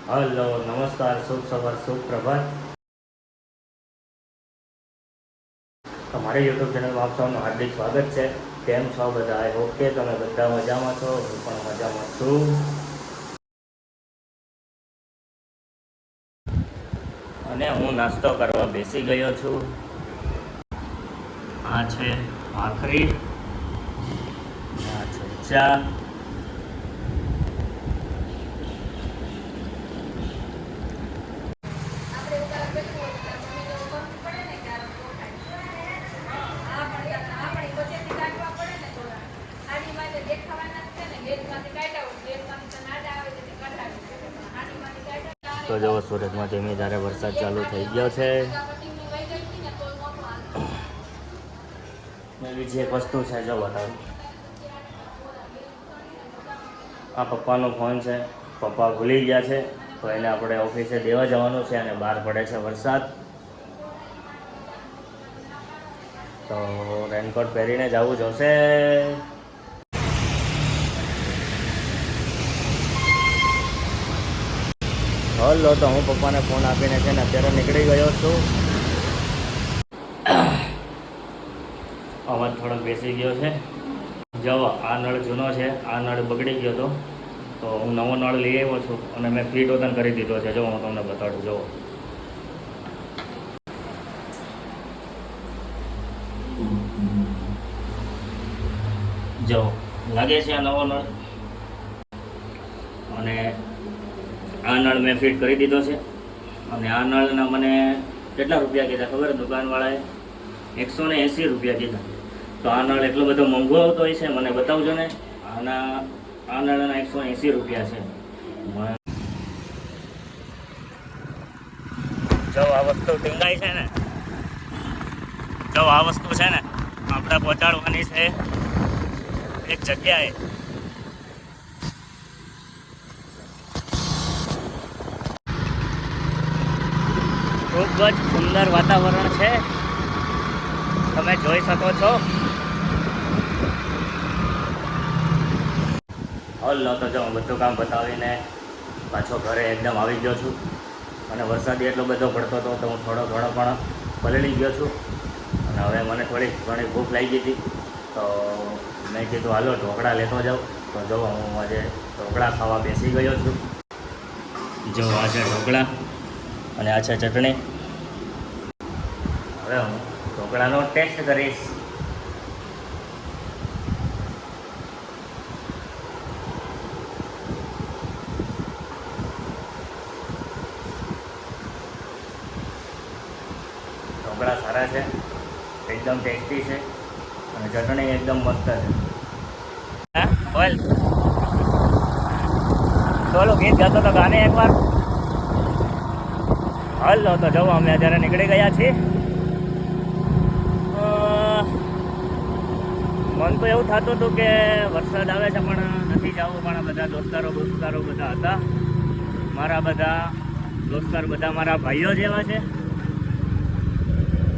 Hello, નમસ્કાર, શુભ સવાર, શુભ પ્રભાત. તમારી યુટ્યુબ ચેનલમાં આપ સૌનું હાર્દિક સ્વાગત છે. કેમ છો બધા? આઈ હોપ કે તમે બધા મજામાં છો. હું પણ મજામાં છું. અને હું નાસ્તો કરવા બેસી ગયો છું. આ છે ભાખરી, આ છે ચા. તો જો સુરતમાં ધીમે ધારે વરસાદ ચાલુ થઈ ગયો છે. બીજી એક વસ્તુ છે, જો બતાવું. આ પપ્પાનો ફોન છે. પપ્પા ભૂલી ગયા છે, તો એને આપણે ઓફિસે દેવા જવાનું છે અને બહાર પડે છે વરસાદ. તો રેનકોટ પહેરીને જવું જોશે. હલો, તો હું પપ્પાને ફોન આપીને છે ને અત્યારે નીકળી ગયો છું. અવાજ થોડોક બેસી ગયો છે. જો આ નળ જૂનો છે, આ નળ બગડી ગયો હતો, તો હું નવો નળ લઈ આવ્યો છું અને મેં ફિટ ઓતન કરી દીધો છે. જો હું તમને બતાડું. જો લાગે છે આ નવો નળ, અને આ નળ મેં ફિટ કરી દીધો છે. અને આ નળના મને કેટલા રૂપિયા કીધા ખબર? દુકાનવાળાએ 180 રૂપિયા કીધા. તો આ નળ એટલો બધો મોંઘો આવતો હોય છે, મને બતાવજો ને. આ નળના 180 રૂપિયા છે. જો આ વસ્તુ ટીંગાઈ છે ને, જો આ વસ્તુ છે ને આપણે પહોંચાડવાની છે એક જગ્યાએ. ખૂબ જ સુંદર વાતાવરણ છે, તમે જોઈ શકો છો. હલો, તો જો હું બધું કામ બતાવીને પાછો ઘરે એકદમ આવી ગયો છું. અને વરસાદ એટલો બધો પડતો હતો તો હું થોડો ઘણો પણ પલળી ગયો છું. અને હવે મને થોડી ઘણી ભૂખ લાગી હતી, તો મેં કીધું હાલો ઢોકળા લેતો જાઉં. તો જો હું આજે ઢોકળા ખાવા બેસી ગયો છું. જો આ છે ઢોકળા અને આ છે ચટણી. હવે હું ઢોકળાનો ટેસ્ટ કરીશ. ઢોકળા સારા છે, એકદમ ટેસ્ટી છે અને ચટણી એકદમ મસ્ત છે. હા બોલ, ચોલું ગીત ગાતો તો ગાને એકવાર. હલો, તો જવો અમે અત્યારે નીકળી ગયા છીએ. મન તો એવું થતું હતું કે વરસાદ આવે છે પણ નથી જવું, પણ બધા દોસ્તારો બધા હતા. મારા બધા દોસ્તારો બધા મારા ભાઈઓ જેવા છે.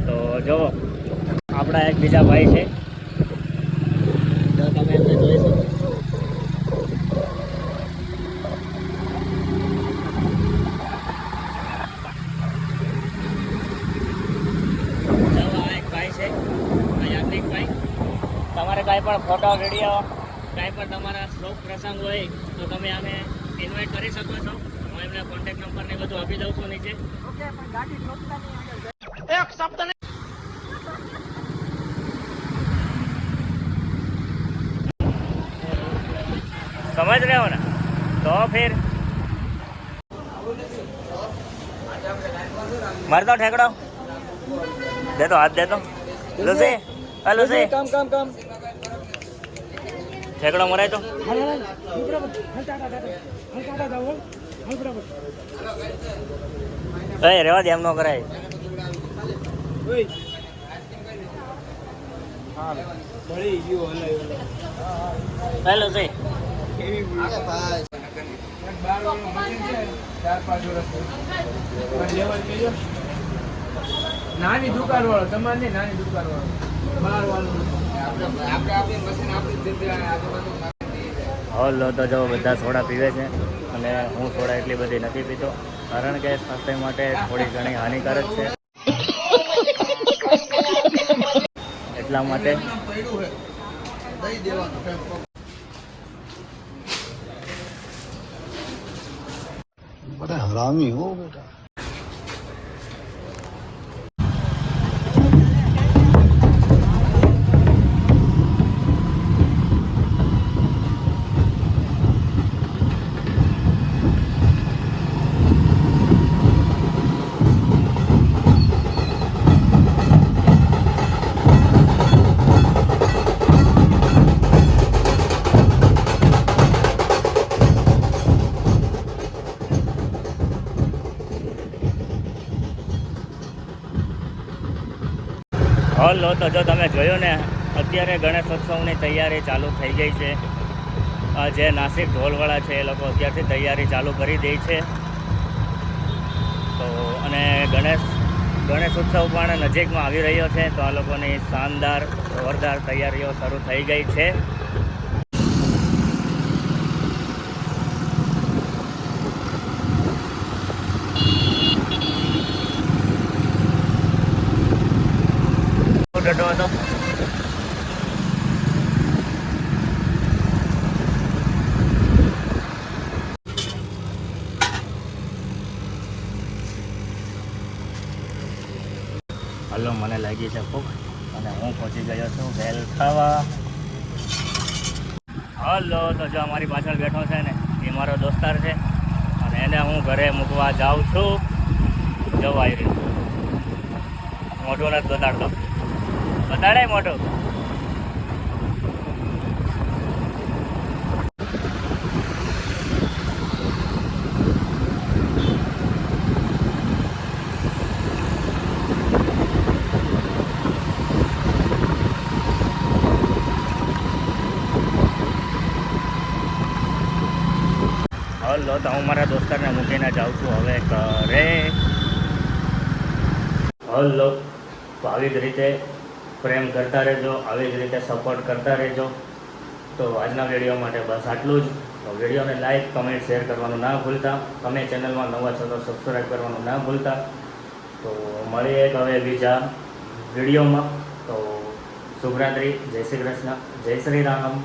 તો જો આપણા એક બીજા ભાઈ છે, તો તમે એમને જોઈ શકો. તમારે કાંઈ પણ ફોટો વિડીયો કાંઈ પણ તમારા શોખ પ્રસંગ હોય તો તમે આને ઇન્વાઇટ કરી શકો છો. હું એમને કોન્ટેક્ટ નંબર ને બધું આપી દઉં છું નીચે. એક શબ્દ નહીં. સમજ रहे हो ना? तो फिर मार दो ठेकड़ो, दे दो हाथ, दे दो लुसी, लुसी काम काम काम ठेकड़ो मराय तो ए रेवा दे, एम नो कराय. हां बड़ी गयो हलाय लुसी. નાની દુકાન વાળો તમારે નાની દુકાન વાળો બહાર વાળો આપણે મશીન આપી. હલો, તો જો બધા સોડા પીવે છે અને હું સોડા એટલી બધી નથી પીતો, કારણ કે સ્વાસ્થ્ય માટે થોડી ઘણી હાનિકારક છે. એટલા માટે बड़ा हरामी हो बेटा. હલો, તો જો તમે જોયું ને, અત્યારે ગણેશોત્સવની તૈયારી ચાલુ થઈ ગઈ છે. જે નાસિક ઢોલવાળા છે એ લોકો અત્યારથી તૈયારી ચાલુ કરી દે છે. તો અને ગણેશ ઉત્સવ પણ નજીકમાં આવી રહ્યો છે, તો આ લોકોની શાનદાર જોરદાર તૈયારીઓ શરૂ થઈ ગઈ છે. ડટો હતો. હલો, મને લાગી છે ભૂખ અને હું પહોંચી ગયો છું વેલ ખાવા. હલો, તો જો અમારી પાછળ બેઠો છે ને, એ મારો દોસ્તાર છે અને એને હું ઘરે મૂકવા જાઉં છું. જો આવી રહ્યું, મોઢું નથી બતાડતો, બતાડે મોઢું. હલો, તો હું મારા દોસ્તારને મૂકીને જાઉં છું હવે ઘરે. હલો, તો આવી જ રીતે પ્રેમ કરતા રહેજો, આવી જ રીતે સપોર્ટ કરતા રહેજો. તો આજના વિડીયો માટે બસ આટલું જ. તો વિડીયોને લાઈક, કમેન્ટ, શેર કરવાનું ના ભૂલતા. તમે ચેનલમાં નવા છો તો સબસ્ક્રાઈબ કરવાનું ના ભૂલતા. તો મળીએ એક હવે બીજા વિડીયોમાં. તો શુભરાત્રિ, જય શ્રી કૃષ્ણ, જય શ્રી રામ.